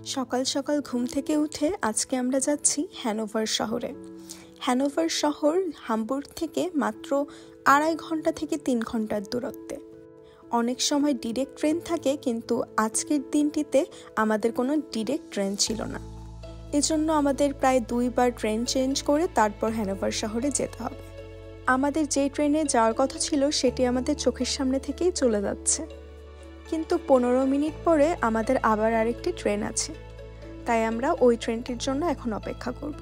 সকাল সকাল ঘুম থেকে উঠে আজকে আমরা যাচ্ছি হ্যানোভার শহরে। হ্যানোভার শহর হামবুর্গ থেকে মাত্র 2.5 ঘন্টা থেকে 3 ঘন্টার দূরত্বে। অনেক সময় ডিরেক্ট ট্রেন থাকে, কিন্তু আজকের দিনটিতে আমাদের কোনো ডিরেক্ট ট্রেন ছিল না। এজন্য আমাদের প্রায় 2 বার ট্রেন চেঞ্জ করে তারপর হ্যানোভার শহরে যেতে হবে। আমাদের যে ট্রেনে যাওয়ার কথা ছিল সেটি আমাদের চোখের সামনে থেকেই চলে যাচ্ছে, কিন্তু 15 মিনিট পরে আমাদের আবার আরেকটি ট্রেন আছে, তাই আমরা ওই ট্রেনটির জন্য এখন অপেক্ষা করব।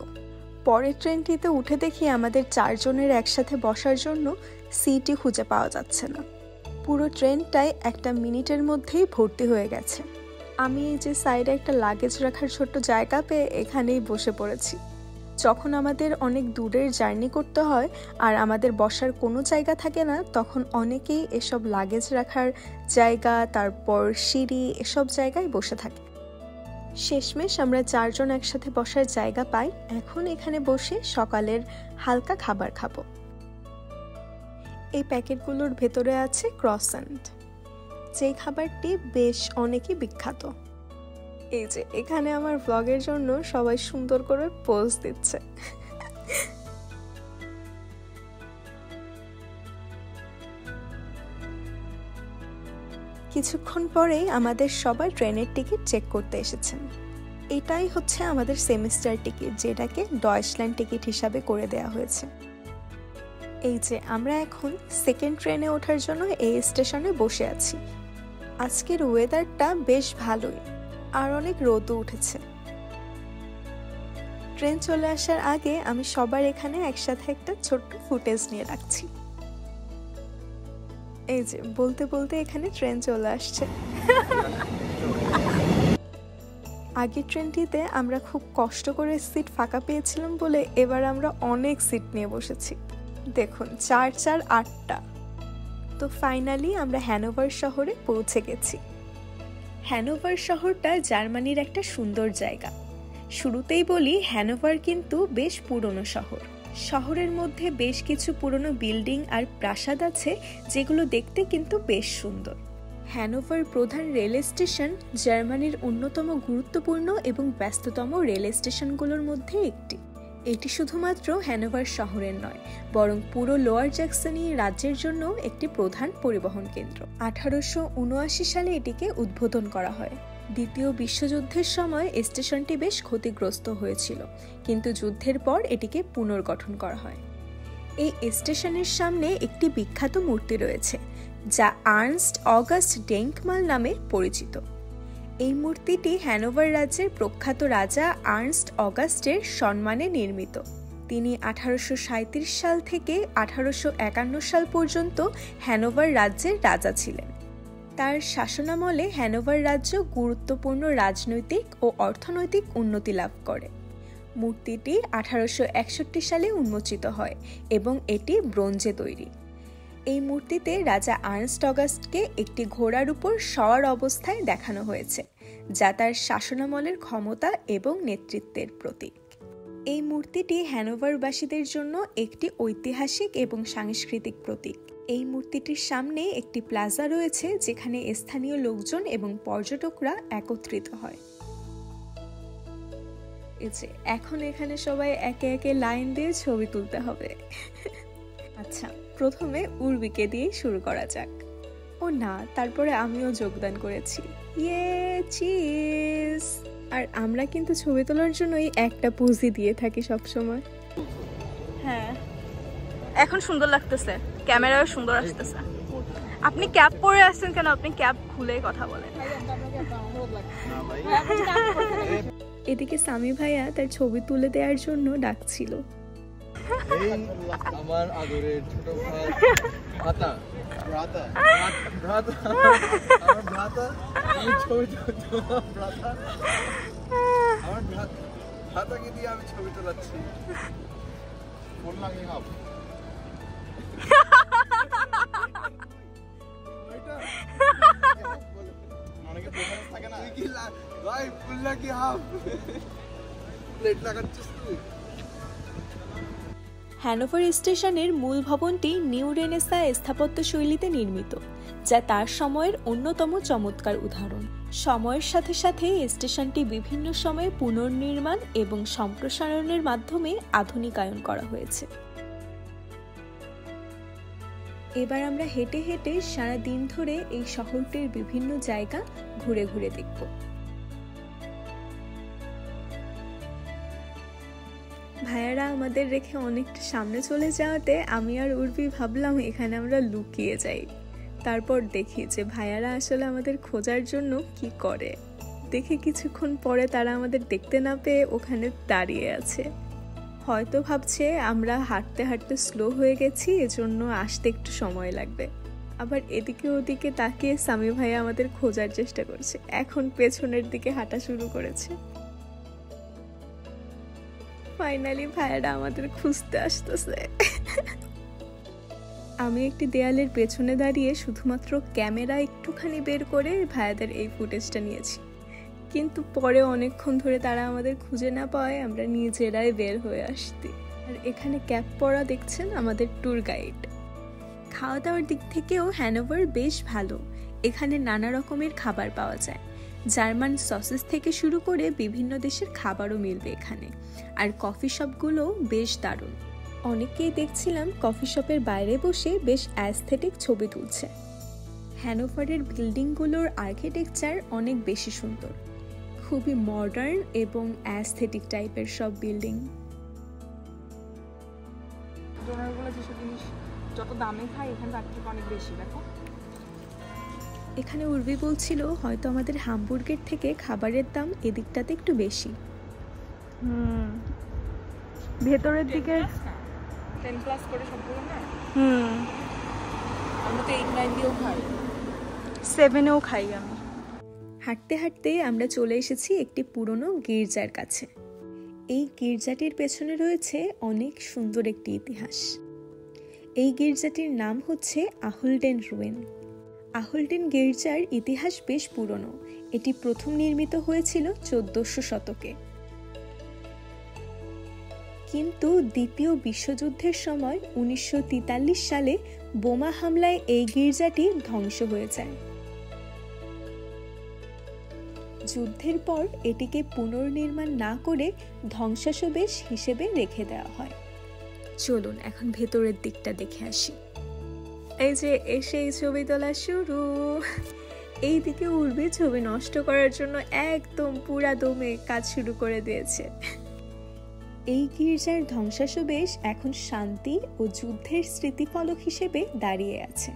পরের ট্রেনটিতে উঠে দেখি আমাদের 4 জনের একসাথে বসার জন্য সিটই খুঁজে পাওয়া যাচ্ছে না। পুরো ট্রেনটাই 1 মিনিটের মধ্যেই ভর্তি হয়ে গেছে। আমি এই যে সাইডে একটা লাগেজ রাখার ছোট্ট জায়গা পেয়ে এখানেই বসে পড়েছি। যখন আমাদের অনেক দূরের জার্নি করতে হয় আর আমাদের বসার কোনো জায়গা থাকে না, তখন অনেকেই এসব লাগেজ রাখার জায়গা, তারপর সিঁড়ি, এসব জায়গায় বসে থাকে। শেষমেশ আমরা 4 জন একসাথে বসার জায়গা পাই। এখন এখানে বসে সকালের হালকা খাবার খাবো। এই প্যাকেটগুলোর ভেতরে আছে ক্রসান্ট, যেই খাবারটি বেশ অনেকই বিখ্যাত। এই যে এখানে আমার ব্লগের জন্য সবাই সুন্দর করে পোজ দিচ্ছে। কিছুক্ষণ পরেই আমাদের সবাই ট্রেনের টিকিট চেক করতে এসেছেন। এটাই হচ্ছে আমাদের সেমিস্টার টিকিট, যেটাকে ডয়েচল্যান্ড টিকিট হিসাবে করে দেয়া হয়েছে। এই যে আমরা এখন সেকেন্ড ট্রেনে ওঠার জন্য এই স্টেশনে বসে আছি। আজকের ওয়েদারটা বেশ ভালোই, আর অনেক রোদও উঠেছে। ট্রেন চলে আসার আগে আমি সবার এখানে একসাথে একটা ছোট্ট ফুটেজ নিয়ে রাখছি। এই যে বলতে বলতে এখানে ট্রেন চলে আসছে। আগের ট্রেনটিতে আমরা খুব কষ্ট করে সিট ফাঁকা পেয়েছিলাম বলে এবার আমরা অনেক সিট নিয়ে বসেছি। দেখুন 4 4 8টা। তো ফাইনালি আমরা হ্যানোভার শহরে পৌঁছে গেছি। হ্যানোভার শহরটা জার্মানির একটা সুন্দর জায়গা। শুরুতেই বলি, হ্যানোভার কিন্তু বেশ পুরনো শহর। শহরের মধ্যে বেশ কিছু পুরনো বিল্ডিং আর প্রাসাদ আছে, যেগুলো দেখতে কিন্তু বেশ সুন্দর। হ্যানোভার প্রধান রেল স্টেশন জার্মানির অন্যতম গুরুত্বপূর্ণ এবং ব্যস্ততম রেল স্টেশনগুলোর মধ্যে একটি। এটি শুধুমাত্র হ্যানোভার শহরের নয়, বরং পুরো লোয়ার জ্যাক্সনি রাজ্যের জন্য একটি প্রধান পরিবহন কেন্দ্র। 1879 সালে এটিকে উদ্বোধন করা হয়। দ্বিতীয় বিশ্বযুদ্ধের সময় স্টেশনটি বেশ ক্ষতিগ্রস্ত হয়েছিল, কিন্তু যুদ্ধের পর এটিকে পুনর্গঠন করা হয়। এই স্টেশনের সামনে একটি বিখ্যাত মূর্তি রয়েছে, যা আর্নস্ট অগাস্ট ডেঙ্কমাল নামে পরিচিত। এই মূর্তিটি হ্যানোভার রাজ্যের প্রখ্যাত রাজা আর্নস্ট অগাস্টের সম্মানে নির্মিত। তিনি 1837 সাল থেকে 1851 সাল পর্যন্ত হ্যানোভার রাজ্যের রাজা ছিলেন। তার শাসনামলে হ্যানোভার রাজ্য গুরুত্বপূর্ণ রাজনৈতিক ও অর্থনৈতিক উন্নতি লাভ করে। মূর্তিটি 1861 সালে উন্মোচিত হয় এবং এটি ব্রোঞ্জে তৈরি। এই মূর্তিতে রাজা আর্নস্ট অগাস্টকে একটি ঘোড়ার উপর সওয়ার অবস্থায় দেখানো হয়েছে, যা তার শাসনামলের ক্ষমতা এবং নেতৃত্বের প্রতীক। এই মূর্তিটি হ্যানোভারবাসীদের জন্য একটি ঐতিহাসিক এবং সাংস্কৃতিক প্রতীক। এই মূর্তিটির সামনে একটি প্লাজা রয়েছে, যেখানে স্থানীয় লোকজন এবং পর্যটকরা একত্রিত হয়। এই যে এখন এখানে সবাই একে একে লাইন দিয়ে ছবি তুলতে হবে। আচ্ছা, প্রথমে উর্বিকে দিয়ে শুরু করা যাক। ও না, তারপরে আমিও যোগদান করেছি। ইয়ে চিজ! আর আমরা কিন্তু ছবি তোলার জন্য এই একটা পোজই দিয়ে থাকি সব সময়। হ্যাঁ, এখন সুন্দর লাগতেছে, ক্যামেরাও সুন্দর আসতেছে। আপনি ক্যাপ পরে আসছেন কেন? আপনি ক্যাপ খুলে কথা বলেন। এদিকে সামি ভাইয়া তার ছবি তুলে দেওয়ার জন্য ডাকছিল। আমার আদরের ছোট ভাই ভ্রাতা ভ্রাতা ভ্রাতা আমার ভ্রাতা, আমি ছবি তুললাম ভ্রাতা, আমার ভ্রাতাকে দিয়ে আমি ছবি তোলাচ্ছি। ফোন লাগিয়ে হাফ অনেকে থাকে না, ভাই ফুল লাগিয়ে হাফ প্লেট লাগাচ্ছিস তুই। হ্যানোভার স্টেশনের মূল ভবনটি নিউ রেনেসাঁ স্থাপত্য শৈলীতে নির্মিত, যা তার সময়ের অন্যতম চমৎকার উদাহরণ। সময়ের সাথে সাথে স্টেশনটি বিভিন্ন সময়ে পুনর্নির্মাণ এবং সম্প্রসারণের মাধ্যমে আধুনিকায়ন করা হয়েছে। এবার আমরা হেঁটে হেঁটে সারা দিন ধরে এই শহরটির বিভিন্ন জায়গা ঘুরে ঘুরে দেখব। ভাইয়ারা আমাদের রেখে অনেকটা সামনে চলে যাওয়াতে আমি আর উর্বি ভাবলাম এখানে আমরা লুকিয়ে যাই। তারপর দেখি যে ভাইয়ারা আসলে আমাদের খোঁজার জন্য কি করে। দেখে কিছুক্ষণ পরে তারা আমাদের দেখতে না পেয়ে ওখানে দাঁড়িয়ে আছে। হয়তো ভাবছে আমরা হাঁটতে হাঁটতে স্লো হয়ে গেছি, এজন্য আসতে একটু সময় লাগবে। আবার এদিকে ওদিকে তাকিয়ে সামি ভাইয়া আমাদের খোঁজার চেষ্টা করছে। এখন পেছনের দিকে হাঁটা শুরু করেছে। ফাইনালি ভাইয়ারা আমাদের খুঁজতে আসতেছে। আমি একটি দেয়ালের পেছনে দাঁড়িয়ে শুধুমাত্র ক্যামেরা একটুখানি বের করে ভাইয়াদের এই ফুটেজটা নিয়েছি, কিন্তু পরে অনেকক্ষণ ধরে তারা আমাদের খুঁজে না পাওয়ায় আমরা নিজেরাই বের হয়ে আসছি। আর এখানে ক্যাপ পরা দেখছেন আমাদের ট্যুর গাইড। খাওয়া দাওয়ার দিক থেকেও হ্যানোভার বেশ ভালো। এখানে নানা রকমের খাবার পাওয়া যায়। জার্মান সসেস থেকে শুরু করে বিভিন্ন দেশের খাবারও মিলবে এখানে। আর কফি শপগুলো বেশ দারুণ। অনেকেই দেখছিলাম কফি শপের বাইরে বসে বেশ অ্যাস্থেটিক ছবি তুলছে। হ্যানোভারের বিল্ডিংগুলোর আর্কিটেকচার অনেক বেশি সুন্দর, খুবই মডার্ন এবং অ্যাস্থেটিক টাইপের সব বিল্ডিং। যেসব জিনিস যত দামে খাই এখানে তার থেকে অনেক বেশি। দেখো এখানে উর্বি বলছিল হয়তো আমাদের হামবুর্গের থেকে খাবারের দাম এদিকটাতে একটু বেশি। ভেতরের দিকে 10+ করে সবগুলো না। আমরা তো 8-9 দিয়েও খাই, 7-এও খাই আমি। হাঁটতে হাঁটতে আমরা চলে এসেছি একটি পুরনো গির্জার কাছে। এই গির্জাটির পেছনে রয়েছে অনেক সুন্দর একটি ইতিহাস। এই গির্জাটির নাম হচ্ছে আহুলডেন রুয়েন। আহুলডেন গির্জার ইতিহাস বেশ পুরনো। এটি প্রথম নির্মিত হয়েছিল 1400 শতকে, কিন্তু দ্বিতীয় বিশ্বযুদ্ধের সময় 1943 সালে বোমা হামলায় এই গির্জাটি ধ্বংস হয়ে যায়। যুদ্ধের পর এটিকে পুনর্নির্মাণ না করে ধ্বংসাবশেষ হিসেবে রেখে দেওয়া হয়। চলুন এখন ভেতরের দিকটা দেখে আসি। এই যে এসেই ছবি তোলা শুরু। এই দিকে উর্বি ছবি নষ্ট করার জন্য একদম পুরা দমে কাজ শুরু করে দিয়েছে। এই গির্জার ধ্বংসাবশেষ এখন শান্তি ও যুদ্ধের স্মৃতিফলক হিসেবে দাঁড়িয়ে আছে।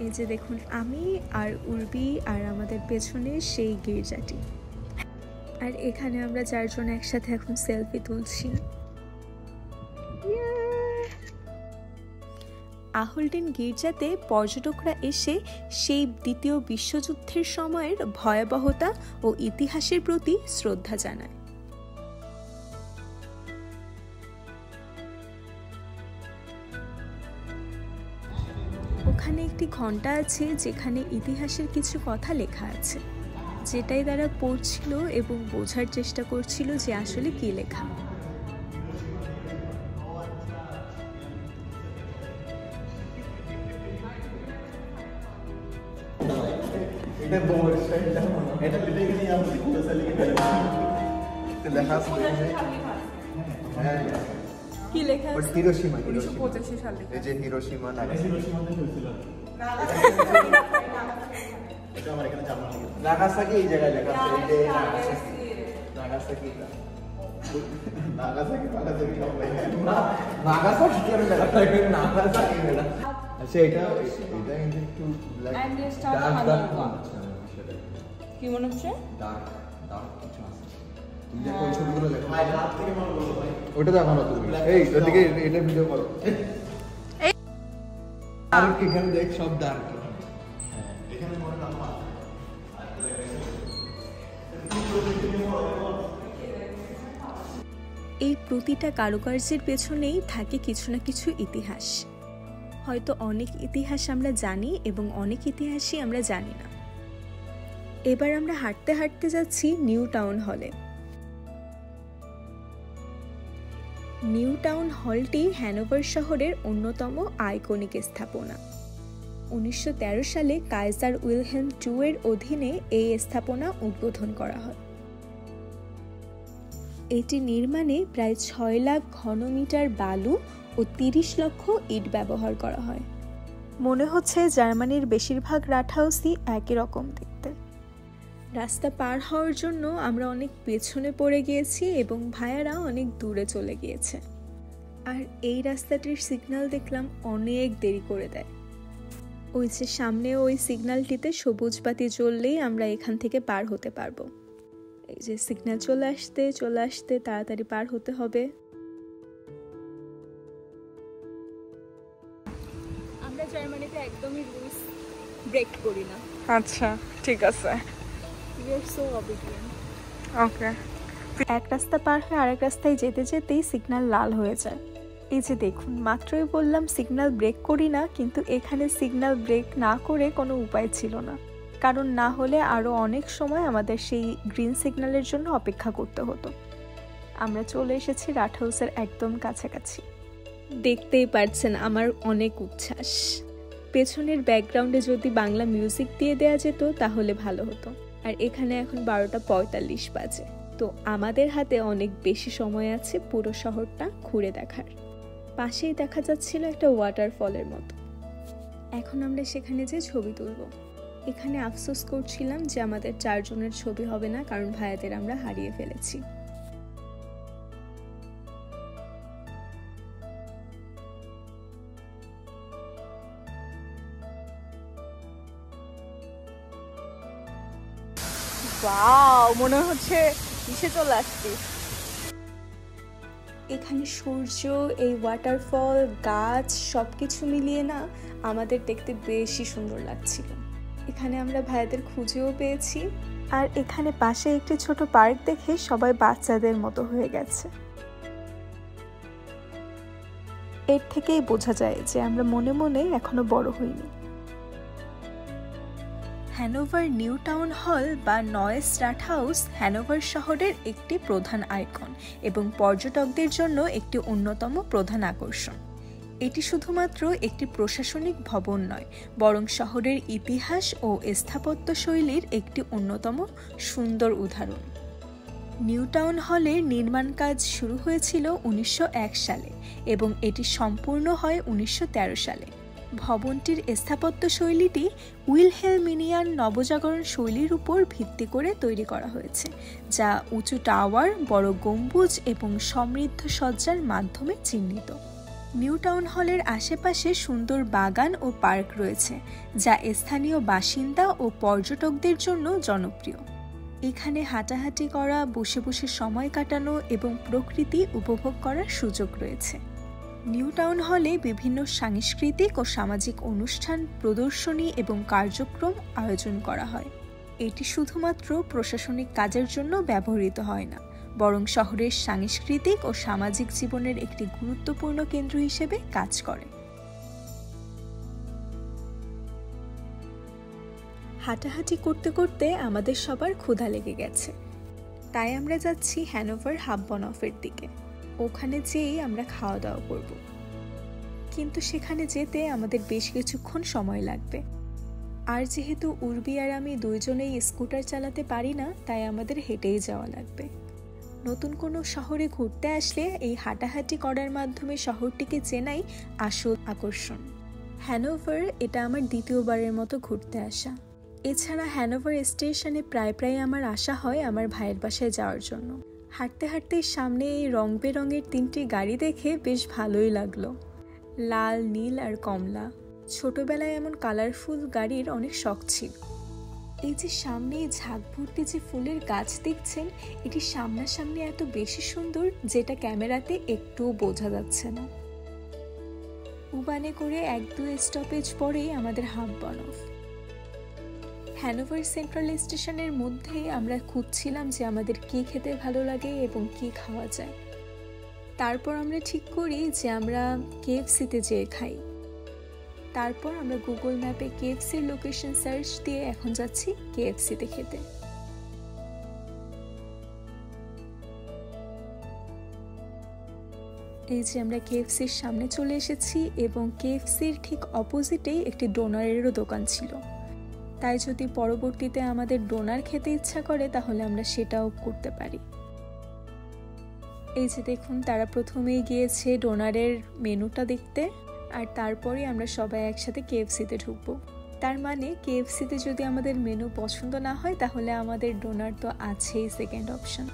এই যে দেখুন আমি আর উর্বি আর আমাদের পেছনে সেই গির্জাটি। আর এখানে আমরা চারজন একসাথে এখন সেলফি তুলছি। আহুলডেন গির্জাতে পর্যটকরা এসে সেই দ্বিতীয় বিশ্বযুদ্ধের সময়ের ভয়াবহতা ও ইতিহাসের প্রতি শ্রদ্ধা জানায়। ওখানে একটি ঘন্টা আছে যেখানে ইতিহাসের কিছু কথা লেখা আছে, যেটাই তারা পড়ছিল এবং বোঝার চেষ্টা করছিল যে আসলে কি লেখা। কি লেখা আছে? হিরোশিমা। 1985 সালে। এই যে হিরোশিমা, নাগাসাকি এই জায়গায় লেখা আছে। এই যে নাগাসাকি আচ্ছা, এটা কিন্তু একটু কি মনে হচ্ছে? ওটা দেখানো তুমি, এই ওদিকে এটা ভিডিও করো। আর এখানে দেখ সব ডার্ক। এই প্রতিটা কারুকার্যের পেছনেই থাকে কিছু না কিছু ইতিহাস। হয়তো অনেক ইতিহাস আমরা জানি এবং অনেক ইতিহাসই আমরা জানি না। এবার আমরা হাঁটতে হাঁটতে যাচ্ছি নিউ টাউন হলে। নিউ টাউন হলটি হ্যানোভার শহরের অন্যতম আইকনিক স্থাপনা। 1913 সালে কাইজার উইলহেম II এর অধীনে এই স্থাপনা উদ্বোধন করা হয়। এটি নির্মাণে প্রায় 6 লাখ ঘনমিটার বালু ও 30 লক্ষ ইট ব্যবহার করা হয়। মনে হচ্ছে জার্মানির বেশিরভাগ রাট হাউসই একই রকম দেখতে। রাস্তা পার হওয়ার জন্য আমরা অনেক পেছনে পড়ে গিয়েছি এবং ভাইয়ারা অনেক দূরে চলে গিয়েছে। আর এই রাস্তাটির সিগন্যাল দেখলাম অনেক দেরি করে দেয়। ওই যে সামনে ওই সিগন্যালটিতে সবুজ বাতি জ্বললেই আমরা এখান থেকে পার হতে পারবো। এই যে সিগন্যাল চলে আসতে তাড়াতাড়ি পার হতে হবে। আমরা জার্মানিতে একদমই রুলস ব্রেক করি না। আচ্ছা ঠিক আছে, উই আর সো অবিডিয়েন্ট। ওকে। এক রাস্তা পার হয়ে আরেক রাস্তায় যেতে যেতেই সিগন্যাল লাল হয়ে যায়। এই যে দেখুন, মাত্রই বললাম সিগন্যাল ব্রেক করি না, কিন্তু এখানে সিগন্যাল ব্রেক না করে কোনো উপায় ছিল না, কারণ না হলে আরও অনেক সময় আমাদের সেই গ্রিন সিগন্যালের জন্য অপেক্ষা করতে হতো। আমরা চলে এসেছি রাট হাউসের একদম কাছাকাছি। দেখতেই পারছেন আমার অনেক উচ্ছ্বাস। পেছনের ব্যাকগ্রাউন্ডে যদি বাংলা মিউজিক দিয়ে দেওয়া যেত তাহলে ভালো হতো। আর এখানে এখন 12:45 বাজে, তো আমাদের হাতে অনেক বেশি সময় আছে পুরো শহরটা ঘুরে দেখার। পাশেই দেখা যাচ্ছিল একটা ওয়াটারফলের মতো। এখন আমরা সেখানে যে ছবি তুলব। এখানে আফসোস করছিলাম যে আমাদের 4 জনের ছবি হবে না, কারণ ভাইয়াদের আমরা হারিয়ে ফেলেছি। ওয়াও, মনে হচ্ছে কিসে চলে আসছি। এখানে সূর্য, এই ওয়াটারফল, গাছ সবকিছু মিলিয়ে না আমাদের দেখতে বেশি সুন্দর লাগছিল। এখানে আমরা ভাইয়াদের খুঁজেও পেয়েছি। আর এখানে পাশে একটি ছোট পার্ক দেখে সবাই বাচ্চাদের মতো হয়ে গেছে। এর থেকেই বোঝা যায় যে আমরা মনে মনে এখনো বড় হইনি। হ্যানোভার নিউ টাউন হল বা নয়েস রাট হাউস হ্যানোভার শহরের একটি প্রধান আইকন এবং পর্যটকদের জন্য একটি অন্যতম প্রধান আকর্ষণ। এটি শুধুমাত্র একটি প্রশাসনিক ভবন নয়, বরং শহরের ইতিহাস ও স্থাপত্য শৈলীর একটি অন্যতম সুন্দর উদাহরণ। নিউ টাউন হলের নির্মাণ কাজ শুরু হয়েছিল 1901 সালে এবং এটি সম্পূর্ণ হয় 1913 সালে। ভবনটির স্থাপত্য শৈলীটি উইলহেলমিনিয়ান নবজাগরণ শৈলীর উপর ভিত্তি করে তৈরি করা হয়েছে, যা উঁচু টাওয়ার, বড় গম্বুজ এবং সমৃদ্ধ সজ্জার মাধ্যমে চিহ্নিত। নিউ টাউন হলের আশেপাশে সুন্দর বাগান ও পার্ক রয়েছে, যা স্থানীয় বাসিন্দা ও পর্যটকদের জন্য জনপ্রিয়। এখানে হাঁটাহাঁটি করা, বসে বসে সময় কাটানো এবং প্রকৃতি উপভোগ করার সুযোগ রয়েছে। নিউ টাউন হলে বিভিন্ন সাংস্কৃতিক ও সামাজিক অনুষ্ঠান, প্রদর্শনী এবং কার্যক্রম আয়োজন করা হয়। এটি শুধুমাত্র প্রশাসনিক কাজের জন্য ব্যবহৃত হয় না, বরং শহরের সাংস্কৃতিক ও সামাজিক জীবনের একটি গুরুত্বপূর্ণ কেন্দ্র হিসেবে কাজ করে। হাঁটাহাঁটি করতে করতে আমাদের সবার ক্ষুধা লেগে গেছে, তাই আমরা যাচ্ছি হ্যানোভার হাববানহফের দিকে। ওখানে যেয়েই আমরা খাওয়া দাওয়া করব, কিন্তু সেখানে যেতে আমাদের বেশ কিছুক্ষণ সময় লাগবে। আর যেহেতু উর্বি আর আমি দুইজনেই স্কুটার চালাতে পারি না, তাই আমাদের হেঁটেই যাওয়া লাগবে। নতুন কোনো শহরে ঘুরতে আসলে এই হাঁটাহাঁটি করার মাধ্যমে শহরটিকে চেনাই আসল আকর্ষণ। হ্যানোভার এটা আমার দ্বিতীয়বারের মতো ঘুরতে আসা। এছাড়া হ্যানোভার স্টেশনে প্রায় আমার আসা হয় আমার ভাইয়ের বাসায় যাওয়ার জন্য। হাঁটতে হাঁটতে সামনে এই রং বেরঙের 3টি গাড়ি দেখে বেশ ভালোই লাগলো, লাল, নীল আর কমলা। ছোটবেলায় এমন কালারফুল গাড়ির অনেক শখ ছিল। এই যে সামনে ঝাঁক ভর্তি যে ফুলের গাছ দেখছেন, এটি সামনাসামনি এত বেশি সুন্দর যেটা ক্যামেরাতে একটুও বোঝা যাচ্ছে না। উবানে করে 1-2 স্টপেজ পরেই আমাদের হাববানহফ। হ্যানোভার সেন্ট্রাল স্টেশনের মধ্যেই আমরা খুঁজছিলাম যে আমাদের কী খেতে ভালো লাগে এবং কী খাওয়া যায়। তারপর আমরা ঠিক করি যে আমরা KFC-তে যেয়ে খাই। তারপর আমরা গুগল ম্যাপে KFC-র লোকেশন সার্চ দিয়ে এখন যাচ্ছি KFC-তে খেতে। এই যে আমরা কেএফসির সামনে চলে এসেছি এবং কেএফসির ঠিক অপোজিটেই একটি ডোনারেরও দোকান ছিল, তাই যদি পরবর্তীতে আমাদের ডোনার খেতে ইচ্ছা করে তাহলে আমরা সেটাও করতে পারি। এই যে দেখুন, তারা প্রথমেই গিয়েছে ডোনারের মেনুটা দেখতে, আর তারপরে আমরা সবাই একসাথে কেএফসিতে ঢুকবো। তার মানে কেএফসিতে যদি আমাদের মেনু পছন্দ না হয় তাহলে আমাদের ডোনার তো আছেই সেকেন্ড অপশন।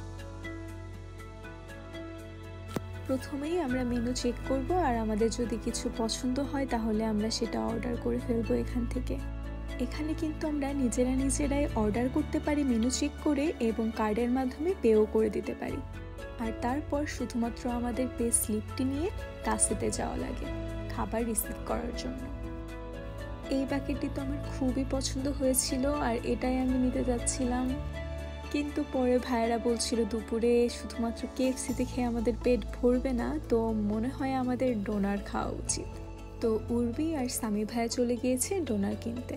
প্রথমেই আমরা মেনু চেক করব, আর আমাদের যদি কিছু পছন্দ হয় তাহলে আমরা সেটা অর্ডার করে ফেলবো এখান থেকে। এখানে কিন্তু আমরা নিজেরাই অর্ডার করতে পারি মেনু চেক করে, এবং কার্ডের মাধ্যমে পেও করে দিতে পারি। আর তারপর শুধুমাত্র আমাদের পে স্লিপটি নিয়ে কাছেতে যাওয়া লাগে খাবার রিসিভ করার জন্য। এই বাকেটটি তো আমার খুবই পছন্দ হয়েছিল, আর এটাই আমি নিতে যাচ্ছিলাম। কিন্তু পরে ভাইয়েরা বলছিল দুপুরে শুধুমাত্র কেএফসিতে খেয়ে আমাদের পেট ভরবে না, তো মনে হয় আমাদের ডোনার খাওয়া উচিত। তো উর্বি আর সামি ভাইয়া চলে গিয়েছে ডোনার কিনতে।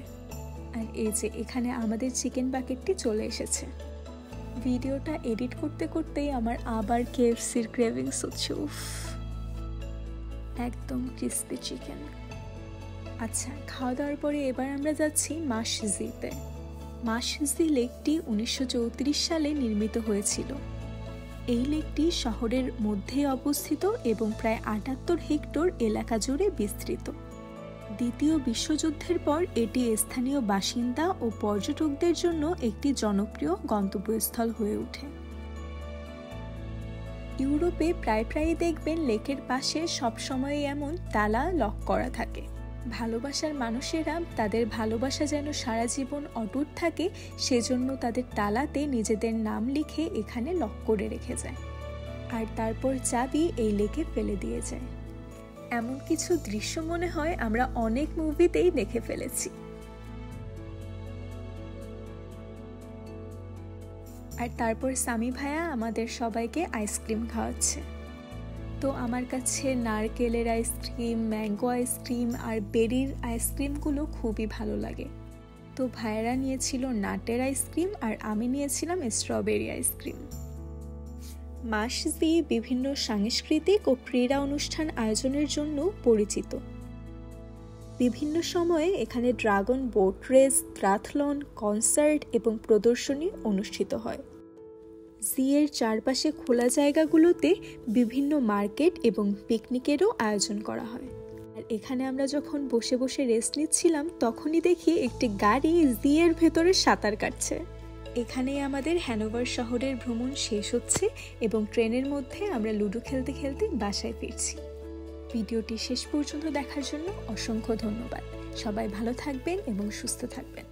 আর এই যে এখানে আমাদের চিকেন বাকেটটি চলে এসেছে। ভিডিওটা এডিট করতে করতেই আমার আবার কেএফসির ক্রেভিংস হচ্ছে। উফ, একদম ক্রিস্পি চিকেন। আচ্ছা, খাওয়া দাওয়ার পরে এবার আমরা যাচ্ছি মাশজিতে। মাশজি লেকটি 1934 সালে নির্মিত হয়েছিল। এই লেকটি শহরের মধ্যে অবস্থিত এবং প্রায় 78 হেক্টর এলাকা জুড়ে বিস্তৃত। দ্বিতীয় বিশ্বযুদ্ধের পর এটি স্থানীয় বাসিন্দা ও পর্যটকদের জন্য একটি জনপ্রিয় গন্তব্যস্থল হয়ে ওঠে। ইউরোপে প্রায়ই দেখবেন লেকের পাশে সবসময় এমন তালা লক করা থাকে। ভালোবাসার মানুষেরা তাদের ভালোবাসা যেন সারা জীবন অটুট থাকে, সেজন্য তাদের তালাতে নিজেদের নাম লিখে এখানে লক করে রেখে যায়, আর তারপর চাবি এই লেকে ফেলে দিয়ে যায়। এমন কিছু দৃশ্য মনে হয় আমরা অনেক মুভিতেই দেখে ফেলেছি। আর তারপর সামি ভাইয়া আমাদের সবাইকে আইসক্রিম খাওয়াচ্ছে। তো আমার কাছে নারকেলের আইসক্রিম, ম্যাঙ্গো আইসক্রিম আর বেরির আইসক্রিমগুলো খুবই ভালো লাগে। তো ভাইয়েরা নিয়েছিল নাটের আইসক্রিম আর আমি নিয়েছিলাম স্ট্রবেরি আইসক্রিম। মাশজি বিভিন্ন সাংস্কৃতিক ও ক্রীড়া অনুষ্ঠান আয়োজনের জন্য পরিচিত। বিভিন্ন সময়ে এখানে ড্রাগন বোট রেস, ট্রাথলন, কনসার্ট এবং প্রদর্শনী অনুষ্ঠিত হয়। জিয়ের চারপাশে খোলা জায়গাগুলোতে বিভিন্ন মার্কেট এবং পিকনিকেরও আয়োজন করা হয়। আর এখানে আমরা যখন বসে বসে রেস্ট নিচ্ছিলাম তখনই দেখি একটি গাড়ি জিয়ের ভেতরে সাঁতার কাটছে। এখানেই আমাদের হ্যানোভার শহরের ভ্রমণ শেষ হচ্ছে এবং ট্রেনের মধ্যে আমরা লুডো খেলতে খেলতে বাসায় ফিরছি। ভিডিওটি শেষ পর্যন্ত দেখার জন্য অসংখ্য ধন্যবাদ। সবাই ভালো থাকবেন এবং সুস্থ থাকবেন।